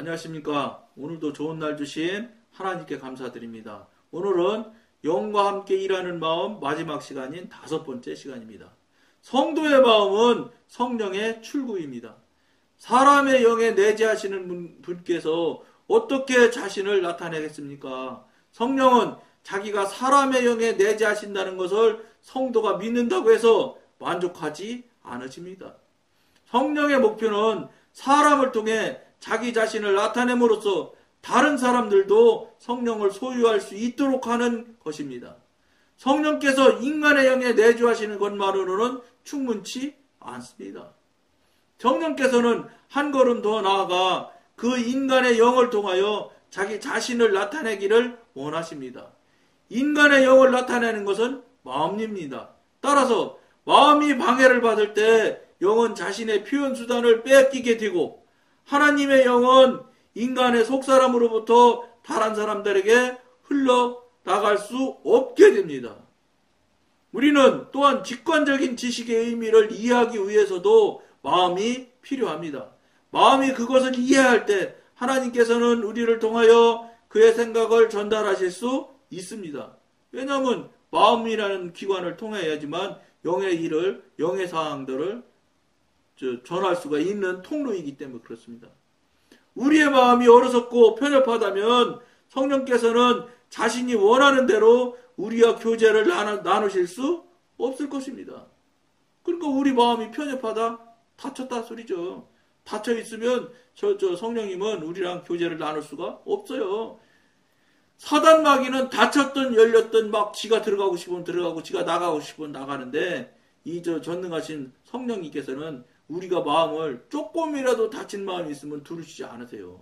안녕하십니까. 오늘도 좋은 날 주신 하나님께 감사드립니다. 오늘은 영과 함께 일하는 마음 마지막 시간인 5번째 시간입니다. 성도의 마음은 성령의 출구입니다. 사람의 영에 내재하시는 분께서 어떻게 자신을 나타내겠습니까? 성령은 자기가 사람의 영에 내재하신다는 것을 성도가 믿는다고 해서 만족하지 않으십니다. 성령의 목표는 사람을 통해 자기 자신을 나타냄으로써 다른 사람들도 성령을 소유할 수 있도록 하는 것입니다. 성령께서 인간의 영에 내주하시는 것만으로는 충분치 않습니다. 성령께서는 한 걸음 더 나아가 그 인간의 영을 통하여 자기 자신을 나타내기를 원하십니다. 인간의 영을 나타내는 것은 마음입니다. 따라서 마음이 방해를 받을 때 영은 자신의 표현 수단을 뺏기게 되고 하나님의 영은 인간의 속사람으로부터 다른 사람들에게 흘러나갈 수 없게 됩니다. 우리는 또한 직관적인 지식의 의미를 이해하기 위해서도 마음이 필요합니다. 마음이 그것을 이해할 때 하나님께서는 우리를 통하여 그의 생각을 전달하실 수 있습니다. 왜냐하면 마음이라는 기관을 통해야지만 영의 일을, 영의 사항들을 전할 수가 있는 통로이기 때문에 그렇습니다. 우리의 마음이 어리석고 편협하다면 성령께서는 자신이 원하는 대로 우리와 교제를 나누실 수 없을 것입니다. 그러니까 우리 마음이 편협하다? 닫혔다 소리죠. 닫혀 있으면 성령님은 우리랑 교제를 나눌 수가 없어요. 사단 마귀는 닫혔든 열렸든 막 지가 들어가고 싶으면 들어가고 지가 나가고 싶으면 나가는데 이 전능하신 성령님께서는 우리가 마음을 조금이라도 닫힌 마음이 있으면 두르시지 않으세요.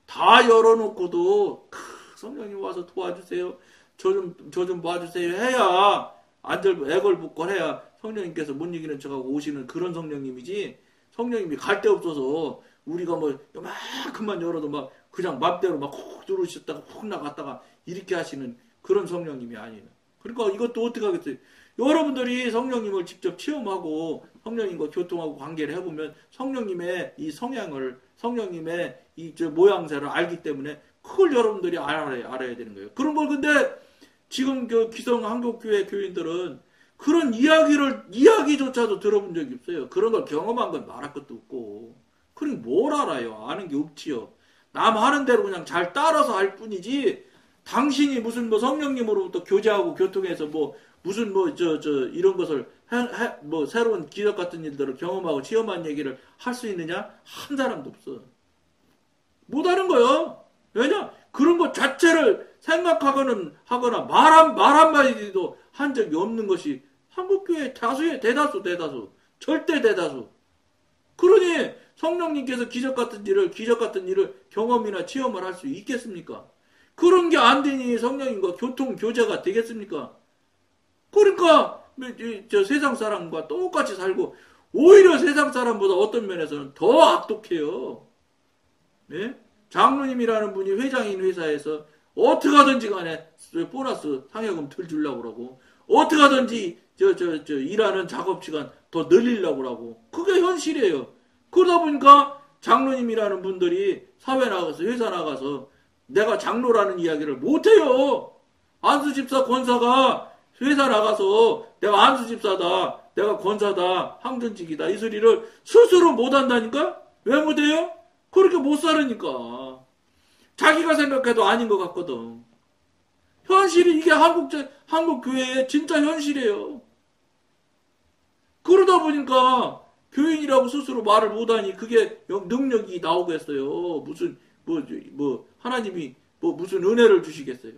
다 열어놓고도 성령님 와서 도와주세요. 저 좀 봐주세요 해야 애걸복걸해야 성령님께서 못 이기는 척하고 오시는 그런 성령님이지, 성령님이 갈 데 없어서 우리가 뭐 요만큼만 열어도 막 그냥 맘대로 막 훅 들어오셨다가 훅 나갔다가 이렇게 하시는 그런 성령님이 아니에요. 그러니까 이것도 어떻게 하겠어요? 여러분들이 성령님을 직접 체험하고 성령님과 교통하고 관계를 해보면 성령님의 이 성향을, 성령님의 이 모양새를 알기 때문에 그걸 여러분들이 알아야 되는 거예요. 그런 걸 근데 지금 기성 한국교회 교인들은 그런 이야기조차도 들어본 적이 없어요. 그런 걸 경험한 건 말할 것도 없고. 그럼 뭘 알아요? 아는 게 없지요. 남 하는 대로 그냥 잘 따라서 할 뿐이지, 당신이 무슨 성령님으로부터 교제하고 교통해서 무슨 이런 것을 새로운 기적 같은 일들을 경험하고 체험한 얘기를 할 수 있느냐? 한 사람도 없어. 못하는 거요. 왜냐? 그런 것 자체를 생각하거나 말 한마디도 한 적이 없는 것이 한국교회 대다수, 절대 대다수. 그러니 성령님께서 기적 같은 일을 경험이나 체험을 할 수 있겠습니까? 그런 게 안 되니 성령님과 교통, 교제가 되겠습니까? 그러니까 세상 사람과 똑같이 살고 오히려 세상 사람보다 어떤 면에서는 더 악독해요. 네? 장로님이라는 분이 회장인 회사에서 어떻게 하든지 간에 보너스 상여금 덜 주려고 그러고 어떻게 하든지 일하는 작업 시간 더 늘리려고 그러고 그게 현실이에요. 그러다 보니까 장로님이라는 분들이 사회 나가서 회사 나가서 내가 장로라는 이야기를 못해요. 안수집사 권사가 회사 나가서 내가 안수집사다, 내가 권사다, 항전직이다 이 소리를 스스로 못한다니까? 왜 못해요? 그렇게 못 살으니까. 자기가 생각해도 아닌 것 같거든. 현실이 이게 한국 교회의 진짜 현실이에요. 그러다 보니까 교인이라고 스스로 말을 못하니 그게 능력이 나오겠어요. 하나님이 무슨 은혜를 주시겠어요.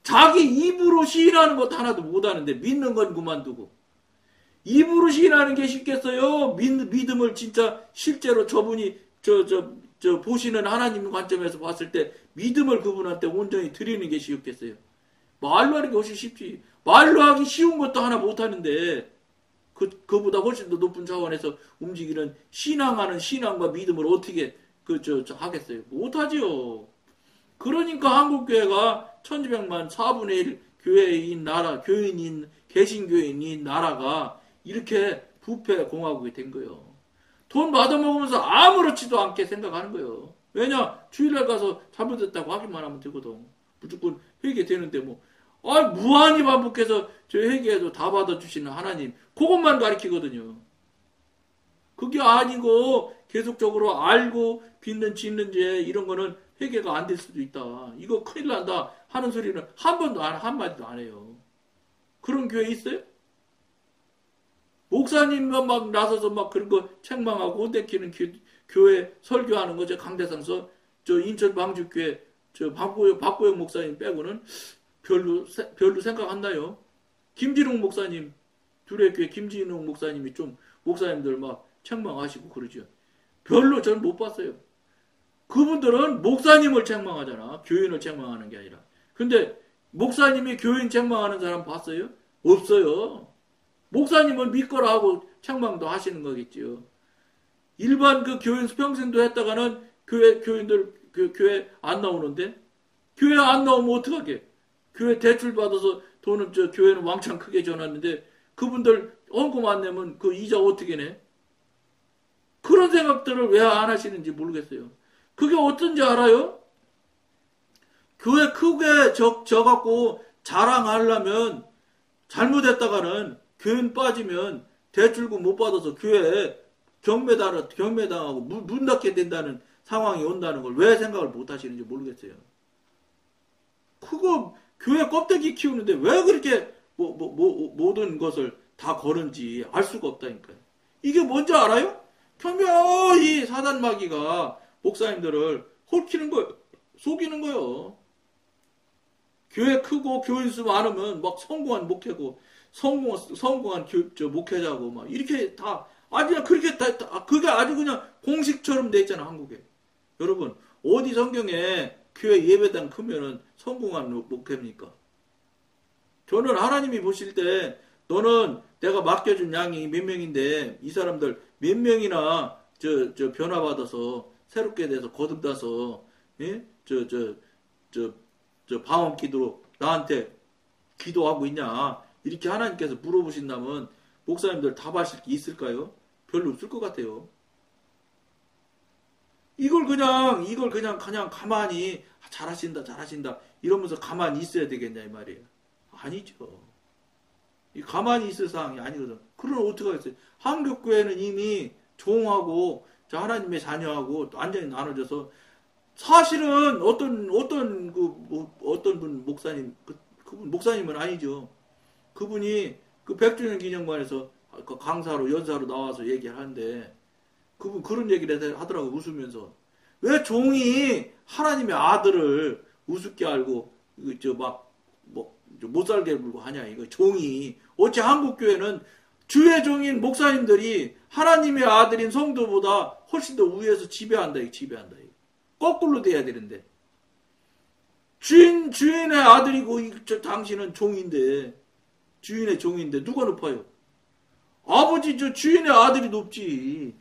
자기 입으로 시인하는 것도 하나도 못하는데 믿는 건 그만두고. 입으로 시인하는 게 쉽겠어요? 믿음을 진짜 실제로 저분이 보시는 하나님 관점에서 봤을 때 믿음을 그분한테 온전히 드리는 게 쉽겠어요? 말로 하는 게 훨씬 쉽지. 말로 하기 쉬운 것도 하나 못하는데 그보다 훨씬 더 높은 차원에서 움직이는 신앙하는 신앙과 믿음을 어떻게 하겠어요? 못하지요. 그러니까 한국교회가 1200만 4분의 1 교회인 나라, 개신교인인 나라가 이렇게 부패 공화국이 된 거예요. 돈 받아먹으면서 아무렇지도 않게 생각하는 거예요. 왜냐? 주일날 가서 잘못했다고 확인만 하면 되거든. 무조건 회개되는데 뭐. 무한히 반복해서 저 회개해도 다 받아주시는 하나님. 그것만 가리키거든요. 그게 아니고 계속적으로 알고 빚는 짓는 죄 이런 거는 회개가 안 될 수도 있다. 이거 큰일 난다 하는 소리는 한 번도 한마디도 안 해요. 그런 교회 있어요? 목사님만 막 나서서 막 그런 거 책망하고 혼내키는 교회 설교하는 거죠. 강대상서 저 인천 방주교회 저 박보영 목사님 빼고는 별로 생각 안 나요. 김진웅 목사님 두레교회 김진웅 목사님이 좀 목사님들 막 책망하시고 그러죠. 별로 저는 못 봤어요. 그분들은 목사님을 책망하잖아. 교인을 책망하는 게 아니라. 근데 목사님이 교인 책망하는 사람 봤어요? 없어요. 목사님은 믿거라 하고 책망도 하시는 거겠지요. 일반 그 교인 평생도 했다가는 교인들 교회 안 나오는데 교회 안 나오면 어떡하게? 교회 대출 받아서 돈은 교회는 왕창 크게 줘놨는데 그분들 헌금 안 내면 그 이자 어떻게 내? 그런 생각들을 왜 안 하시는지 모르겠어요. 그게 어떤지 알아요? 교회 크게 져갖고 자랑하려면 잘못했다가는 교인 빠지면 대출금 못 받아서 교회에 경매당하고 문 닫게 된다는 상황이 온다는 걸 왜 생각을 못 하시는지 모르겠어요. 그거 교회 껍데기 키우는데 왜 그렇게 모든 것을 다 거는지 알 수가 없다니까요. 이게 뭔지 알아요? 교묘히 사단마귀가 목사님들을 홀키는 거예요. 속이는 거예요. 교회 크고 교인 수 많으면 막 성공한 목회고 성공한 목회자고 막 이렇게 다 아주 그렇게 그게 아주 그냥 공식처럼 돼 있잖아 한국에. 여러분 어디 성경에 교회 예배당 크면은 성공한 목회입니까? 저는 하나님이 보실 때 너는 내가 맡겨준 양이 몇 명인데 이 사람들 몇 명이나 저 변화받아서 새롭게 돼서 거듭나서 예? 방언 기도로 나한테 기도하고 있냐 이렇게 하나님께서 물어보신다면 목사님들 답하실 게 있을까요? 별로 없을 것 같아요. 이걸 그냥 가만히 잘하신다 이러면서 가만히 있어야 되겠냐 이 말이에요. 아니죠. 가만히 있을 상황이 아니거든. 그럼 어떻게 하겠어요? 한국 교회는 이미 종하고 하나님의 자녀하고 완전히 나눠져서 사실은 어떤 분 목사님 그분 목사님은 아니죠. 그분이 그 100주년 기념관에서 강사로 연사로 나와서 얘기를 하는데 그분 그런 얘기를 하더라고 웃으면서 왜 종이 하나님의 아들을 우습게 알고 못 살게 굴고 하냐 이거 종이 어째 한국 교회는 주의 종인 목사님들이 하나님의 아들인 성도보다 훨씬 더 위에서 지배한다. 거꾸로 돼야 되는데 주인의 아들이고 당신은 종인데 주인의 종인데 누가 높아요? 아버지 주인의 아들이 높지.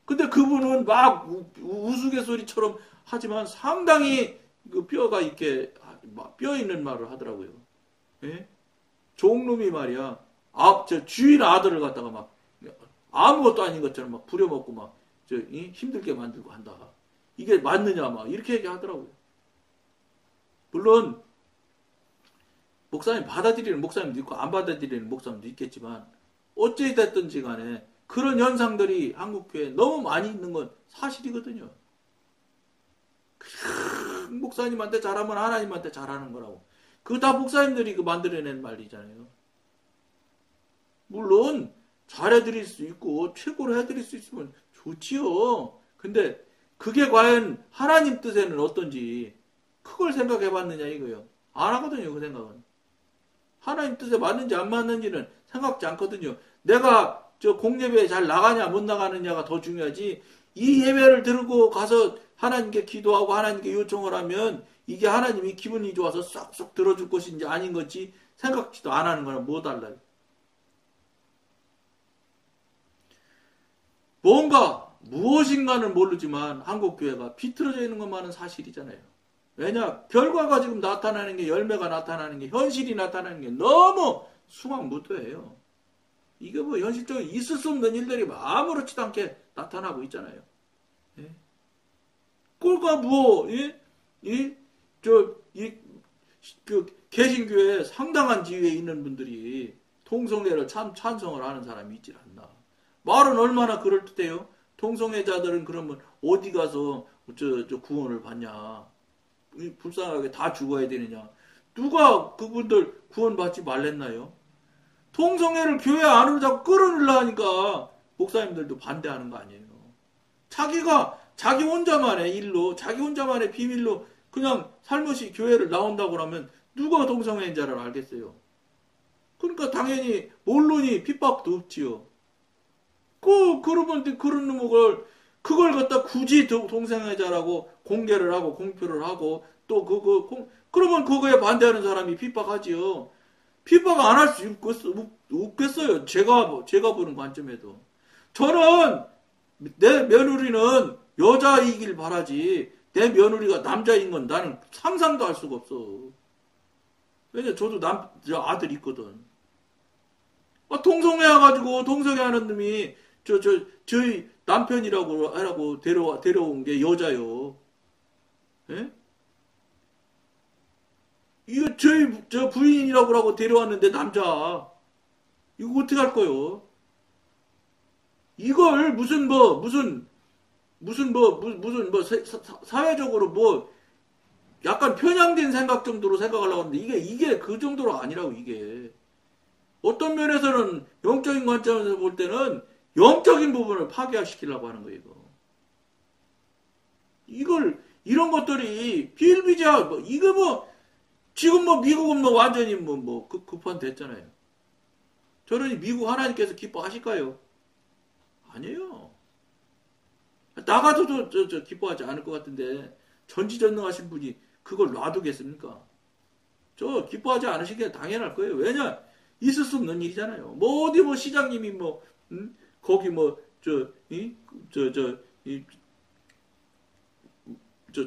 근데 그분은 막 우스갯소리처럼 하지만 상당히 그 뼈가 이렇게 뼈 있는 말을 하더라고요. 예? 종놈이 말이야. 주인 아들을 갖다가 막 아무것도 아닌 것처럼 막 부려먹고 막 힘들게 만들고 한다. 이게 맞느냐 막 이렇게 얘기하더라고요. 물론 목사님 받아들이는 목사님도 있고 안 받아들이는 목사님도 있겠지만 어찌 됐든지 간에 그런 현상들이 한국교회에 너무 많이 있는 건 사실이거든요. 목사님한테 잘하면 하나님한테 잘하는 거라고. 그거 다 목사님들이 만들어낸 말이잖아요. 물론 잘해드릴 수 있고 최고로 해드릴 수 있으면 좋지요. 근데 그게 과연 하나님 뜻에는 어떤지 그걸 생각해봤느냐 이거요. 안 하거든요. 그 생각은. 하나님 뜻에 맞는지 안 맞는지는 생각지 않거든요. 내가 공예배에 잘 나가냐 못 나가느냐가 더 중요하지. 이 예배를 들고 가서 하나님께 기도하고 하나님께 요청을 하면 이게 하나님이 기분이 좋아서 쏙쏙 들어줄 것인지 아닌 건지 생각지도 안 하는 거랑 뭐 달라요. 뭔가 무엇인가는 모르지만 한국교회가 비틀어져 있는 것만은 사실이잖아요. 왜냐? 결과가 지금 나타나는 게 열매가 나타나는 게 현실이 나타나는 게 너무 수강무도예요. 이게 뭐 현실적으로 있을 수 없는 일들이 아무렇지도 않게 나타나고 있잖아요. 예? 그러니까 뭐, 그 개신교회 상당한 지위에 있는 분들이 동성애를 찬성을 하는 사람이 있질 않나. 말은 얼마나 그럴듯해요. 동성애자들은 그러면 어디 가서 구원을 받냐. 불쌍하게 다 죽어야 되느냐. 누가 그분들 구원받지 말랬나요? 동성애를 교회 안으로 자꾸 끌어내려 하니까 목사님들도 반대하는 거 아니에요. 자기가 자기 혼자만의 일로, 자기 혼자만의 비밀로 그냥 살며시 교회를 나온다고 하면 누가 동성애인 자를 알겠어요. 그러니까 당연히 몰론이 핍박도 없지요. 그러면 그런 놈을 그걸 갖다 굳이 동성애자라고 공개를 하고 공표를 하고 또 그러면 그거에 반대하는 사람이 핍박하지요. 핍박 안 할 수 없겠어요. 제가 보는 관점에도. 저는 내 며느리는 여자이길 바라지 내 며느리가 남자인 건 나는 상상도 할 수가 없어. 왜냐 저도 아들 있거든. 동성애해가지고 동성애하는 놈이 저희 남편이라고 하라고 데려온 게 여자요. 예? 이거 저 부인이라고 하고 데려왔는데 남자. 이거 어떻게 할 거요? 이걸 사회적으로 약간 편향된 생각 정도로 생각하려고 하는데 이게 그 정도로 아니라고 이게. 어떤 면에서는 영적인 관점에서 볼 때는 영적인 부분을 파괴시키려고 하는 거예요, 이거. 이런 것들이 비일비재하, 지금 미국은 완전히 급한 됐잖아요. 저러니 미국 하나님께서 기뻐하실까요? 아니에요. 나가도 기뻐하지 않을 것 같은데, 전지전능하신 분이 그걸 놔두겠습니까? 기뻐하지 않으시기에 당연할 거예요. 왜냐? 있을 수 없는 일이잖아요. 어디 시장님이 거기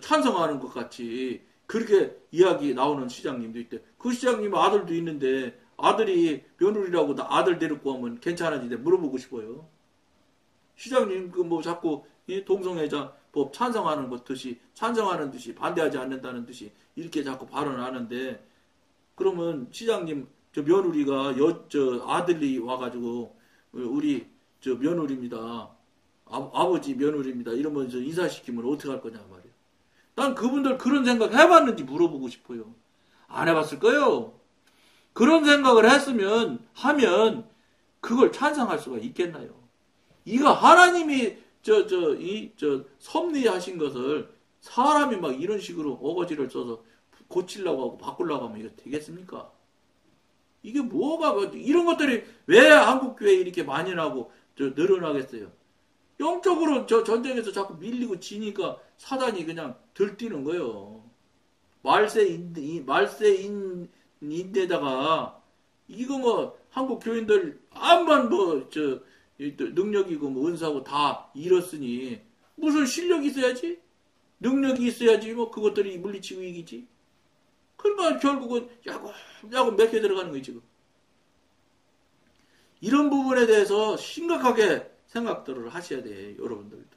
찬성하는 것 같이 그렇게 이야기 나오는 시장님도 있대. 그 시장님 아들도 있는데 아들이 며느리라고 아들 데리고 오면 괜찮아지대 물어보고 싶어요. 시장님 자꾸 동성애자 법 찬성하는 듯이 반대하지 않는다는 듯이 이렇게 자꾸 발언하는데 그러면 시장님 저 며느리가 아들이 와가지고 우리 며느리입니다. 아버지 며느리입니다. 이러면서 인사시키면 어떻게 할 거냐 말이에요. 난 그분들 그런 생각 해봤는지 물어보고 싶어요. 안 해봤을 거예요. 그런 생각을 하면 그걸 찬성할 수가 있겠나요? 이거 하나님이 섭리하신 것을 사람이 이런 식으로 어거지를 써서 고치려고 하고 바꾸려고 하면 이거 되겠습니까? 이게 이런 것들이 왜 한국교회에 이렇게 만연하고 늘어나겠어요? 영적으로 전쟁에서 자꾸 밀리고 지니까 사단이 그냥 들뛰는 거예요. 말세인데다가 이거 한국 교인들 암만 능력이고 은사고 다 잃었으니 무슨 실력이 있어야지? 능력이 있어야지 그것들이 물리치고 이기지. 그러니까 결국은 야금 맥혀 들어가는 거예요, 지금. 이런 부분에 대해서 심각하게 생각들을 하셔야 돼요, 여러분들도.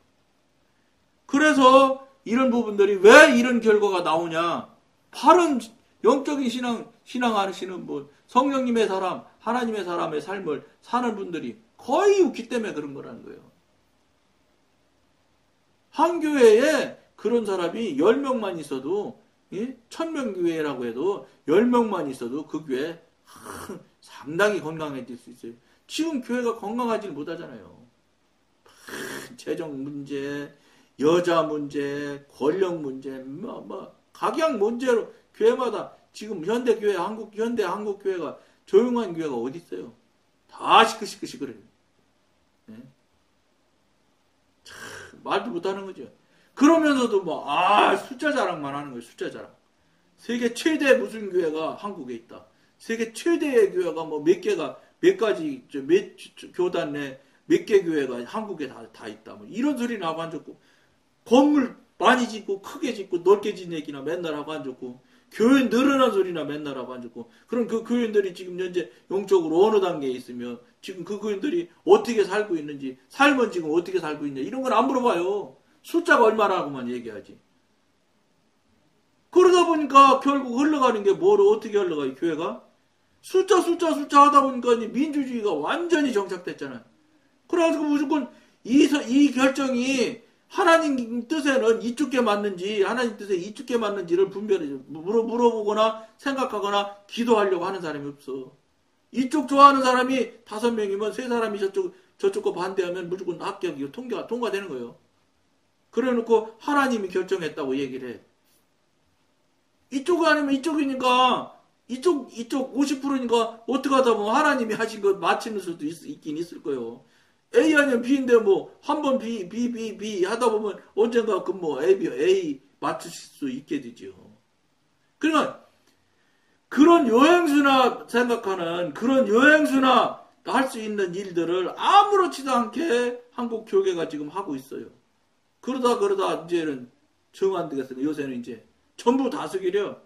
그래서 이런 부분들이 왜 이런 결과가 나오냐? 바른 영적인 신앙 하시는 분, 성령님의 사람, 하나님의 사람의 삶을 사는 분들이 거의 없기 때문에 그런 거라는 거예요. 한 교회에 그런 사람이 10명만 있어도 1000명 교회라고 해도 10명만 있어도 그 교회 상당히 건강해질 수 있어요. 지금 교회가 건강하지 못하잖아요. 재정 문제, 여자 문제, 권력 문제, 각양 문제로 교회마다 지금 현대 한국 교회가 조용한 교회가 어디 있어요? 다 시끌시끌해요. 네? 말도 못하는 거죠. 그러면서도 숫자 자랑만 하는 거예요. 숫자 자랑. 세계 최대 무슨 교회가 한국에 있다. 세계 최대의 교회가 몇 가지 교단 내 몇 개 교회가 한국에 다 있다. 이런 소리 나고 앉았고 건물 많이 짓고 크게 짓고 넓게 짓는 얘기나 맨날 하고 앉았고 교회 늘어난 소리나 맨날 하고 앉았고, 그럼 그 교인들이 지금 현재 영적으로 어느 단계에 있으며, 지금 그 교인들이 어떻게 살고 있는지, 삶은 지금 어떻게 살고 있냐, 이런 건 안 물어봐요. 숫자가 얼마라고만 얘기하지. 그러다 보니까 결국 흘러가는 게 뭐로 어떻게 흘러가요, 교회가? 숫자 하다 보니까 민주주의가 완전히 정착됐잖아요. 그래가지고 무조건 이 결정이 하나님 뜻에는 이쪽게 맞는지, 하나님 뜻에 이쪽게 맞는지를 분별해 물어보거나 생각하거나 기도하려고 하는 사람이 없어. 이쪽 좋아하는 사람이 5명이면 3사람이 저쪽 거 반대하면 무조건 합격이고 통과되는 거예요. 그래 놓고 하나님이 결정했다고 얘기를 해. 이쪽이 아니면 이쪽이니까, 이쪽 50%니까 어떻게 하다 보면 하나님이 하신 거 맞히는 수도 있긴 있을 거예요. A 아니면 B인데 한 번 B 하다 보면 언젠가 A 맞추실 수 있게 되죠. 그러니까 그런 여행수나 생각하는 그런 여행수나 할 수 있는 일들을 아무렇지도 않게 한국 교계가 지금 하고 있어요. 그러다 이제는 정 안 되겠어요. 요새는 이제 전부 다스기려.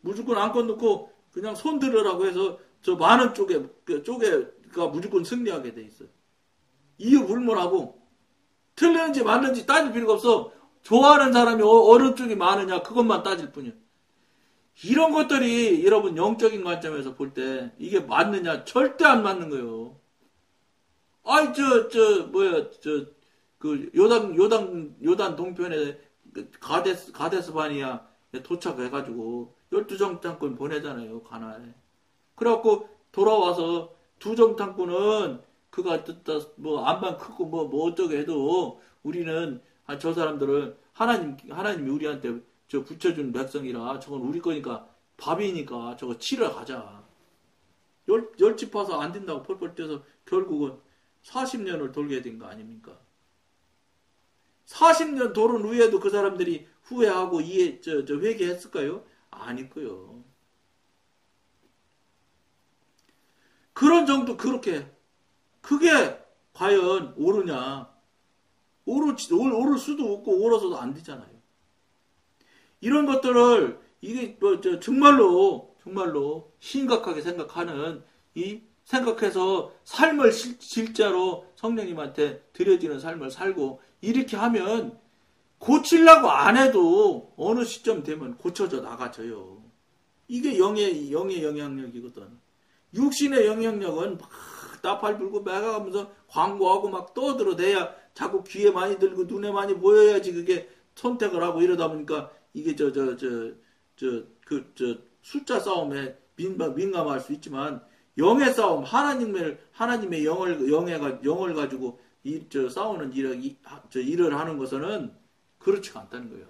무조건 안건 넣고 그냥 손 들으라고 해서 저 많은 쪽에가 무조건 승리하게 돼 있어요. 이유 불문하고 틀렸는지 맞는지 따질 필요가 없어. 좋아하는 사람이 어느 쪽이 많으냐 그것만 따질 뿐이야. 이런 것들이 여러분 영적인 관점에서 볼 때 이게 맞느냐 절대 안 맞는 거예요. 아이 그 요단 동편에 가데스 바니아 도착해가지고 12정탐꾼 보내잖아요, 가나안에. 그래갖고 돌아와서 2정탐꾼은 그가 뜻다 안만 크고 어쩌게 해도 우리는 저 사람들을 하나님이 우리한테 저 붙여준 백성이라 저건 우리 거니까 밥이니까 저거 치러 가자. 열집 파서 안 된다고 펄펄 뛰어서 결국은 40년을 돌게 된 거 아닙니까? 40년 돌은 후에도 그 사람들이 후회하고 회개했을까요? 아니고요. 그런 정도 그게 과연 옳으냐? 오를 수도 없고 옳아서도 안 되잖아요. 이런 것들을 이게 정말로 심각하게 생각해서 삶을 실제로 성령님한테 드려지는 삶을 살고 이렇게 하면 고치려고 안 해도 어느 시점 되면 고쳐져 나가져요. 이게 영의 영향력이거든. 육신의 영향력은 막 나팔 불고 매가가면서 광고하고 막 떠들어대야 자꾸 귀에 많이 들고 눈에 많이 보여야지 그게 선택을 하고 이러다 보니까 이게 숫자 싸움에 민감할 수 있지만 영의 싸움, 하나님의 영을 가지고 싸우는 일을 하는 것은 그렇지가 않다는 거예요.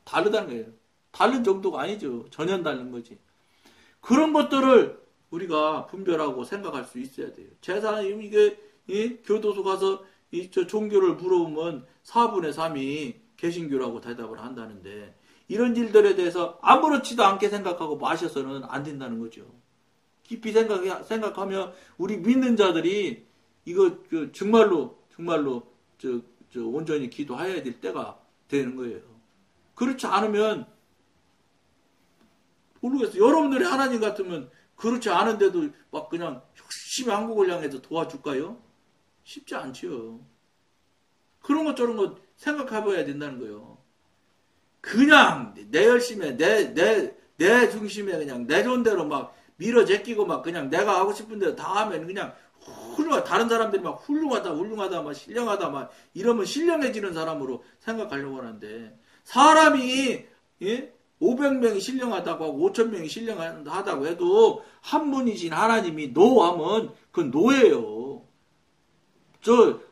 다르다는 거예요. 다른 정도가 아니죠. 전혀 다른 거지. 그런 것들을 우리가 분별하고 생각할 수 있어야 돼요. 이게 교도소 가서 종교를 물어보면 4분의 3이 개신교라고 대답을 한다는데 이런 일들에 대해서 아무렇지도 않게 생각하고 마셔서는 안 된다는 거죠. 깊이 생각하면 우리 믿는 자들이 이거 정말로 온전히 기도해야 될 때가 되는 거예요. 그렇지 않으면 모르겠어요. 여러분들이 하나님 같으면 그렇지 않은데도 막 그냥 열심히 한국을 향해서 도와줄까요? 쉽지 않죠. 그런 것 저런 것 생각해봐야 된다는 거예요. 그냥 내 열심에 내 중심에 그냥 내 존대로 막 밀어 제끼고 막 그냥 내가 하고 싶은 대로 다 하면 그냥 다른 사람들이 막 훌륭하다 막 신령하다 막 이러면 신령해지는 사람으로 생각하려고 하는데 사람이 500명이 신령하다고 하고 5,000명이 신령하다고 해도 한 분이신 하나님이 노하면 그건 노예요.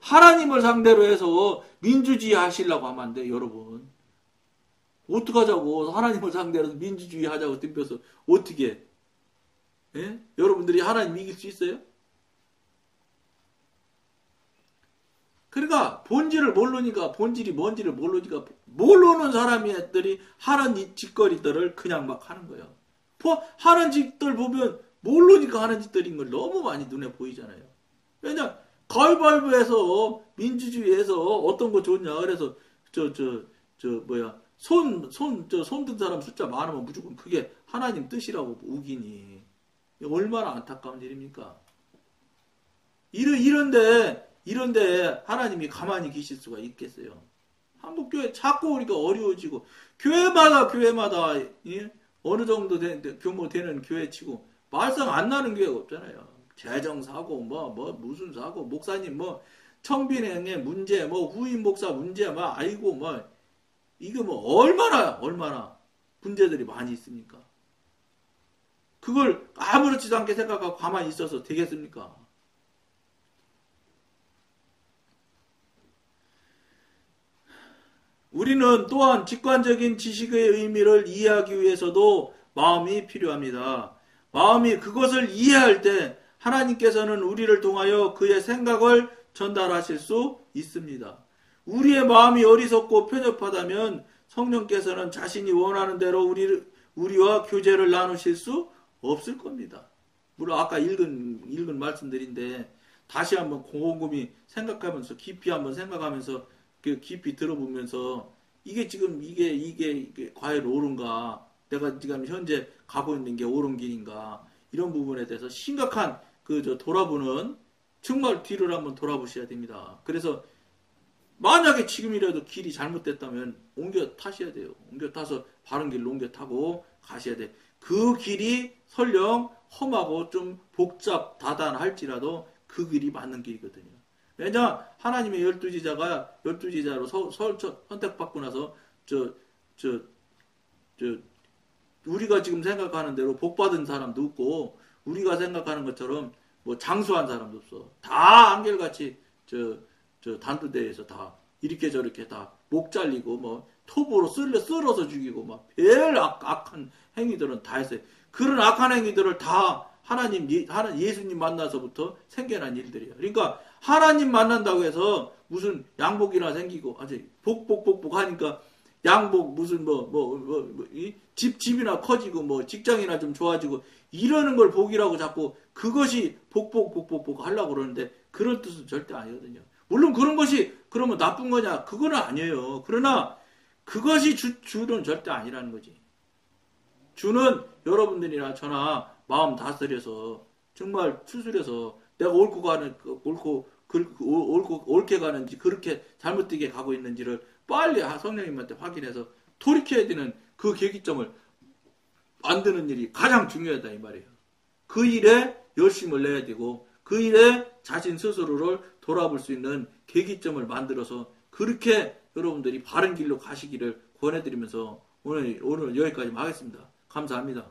하나님을 상대로 해서 민주주의 하시려고 하면 안 돼요, 여러분. 어떡하자고 하나님을 상대로 해서 민주주의 하자고 덤벼서 어떻게 여러분들이 하나님 이길 수 있어요? 그러니까 본질을 모르니까 본질이 뭔지를 모르는 사람들이 하는 짓거리들을 그냥 막 하는 거예요. 하는 짓들 보면 모르니까 하는 짓들인 걸 너무 많이 눈에 보이잖아요. 왜냐 가위바위보에서 민주주의에서 어떤 거 좋냐 그래서 손든 사람 숫자 많으면 무조건 그게 하나님 뜻이라고 우기니. 얼마나 안타까운 일입니까? 이런데 하나님이 가만히 계실 수가 있겠어요? 한국교회 자꾸 우리가 어려워지고, 교회마다, 예? 어느 정도 규모 되는 교회 치고, 말썽 안 나는 교회가 없잖아요. 재정 사고, 무슨 사고, 목사님 청빈행의 문제, 후임 목사 문제, 아이고, 이게 얼마나 문제들이 많이 있습니까? 그걸 아무렇지도 않게 생각하고 가만히 있어서 되겠습니까? 우리는 또한 직관적인 지식의 의미를 이해하기 위해서도 마음이 필요합니다. 마음이 그것을 이해할 때 하나님께서는 우리를 통하여 그의 생각을 전달하실 수 있습니다. 우리의 마음이 어리석고 편협하다면 성령께서는 자신이 원하는 대로 우리와 교제를 나누실 수 없을 겁니다. 물론 아까 읽은 말씀들인데 다시 한번 곰곰이 생각하면서 깊이 한번 생각하면서 깊이 들어보면서 이게 지금 이게 과연 옳은가? 내가 지금 현재 가고 있는 게 옳은 길인가? 이런 부분에 대해서 심각한 돌아보는 정말 뒤를 한번 돌아보셔야 됩니다. 그래서 만약에 지금이라도 길이 잘못됐다면 옮겨 타셔야 돼요. 옮겨 타서 바른 길로 옮겨 타고 가셔야 돼. 그 길이 설령 험하고 좀 복잡 다단할지라도 그 길이 맞는 길이거든요. 왜냐 하나님의 12지자로 선택받고 나서 우리가 지금 생각하는 대로 복받은 사람도 없고 우리가 생각하는 것처럼 장수한 사람도 없어. 다 한결같이 단두대에서 다 이렇게 저렇게 다 목 잘리고 톱으로 쓸어서 죽이고 별 악한 행위들은 다 했어요. 그런 악한 행위들을 다 예수님 만나서부터 생겨난 일들이에요. 그러니까 하나님 만난다고 해서 무슨 양복이나 생기고 아직 복복 하니까 양복 무슨 집이나 커지고 직장이나 좀 좋아지고 이러는 걸 복이라고 자꾸 그것이 복복 하려고 그러는데 그런 뜻은 절대 아니거든요. 물론 그런 것이 그러면 나쁜 거냐? 그거는 아니에요. 그러나 그것이 주는 절대 아니라는 거지. 주는 여러분들이나 저나 마음 다스려서 정말 추스려서 내가 옳게 가는지 그렇게 잘못되게 가고 있는지를 빨리 성령님한테 확인해서 돌이켜야 되는 그 계기점을 만드는 일이 가장 중요하다 이 말이에요. 그 일에 열심을 내야 되고 그 일에 자신 스스로를 돌아볼 수 있는 계기점을 만들어서 그렇게 여러분들이 바른 길로 가시기를 권해드리면서 오늘 여기까지 하겠습니다. 감사합니다.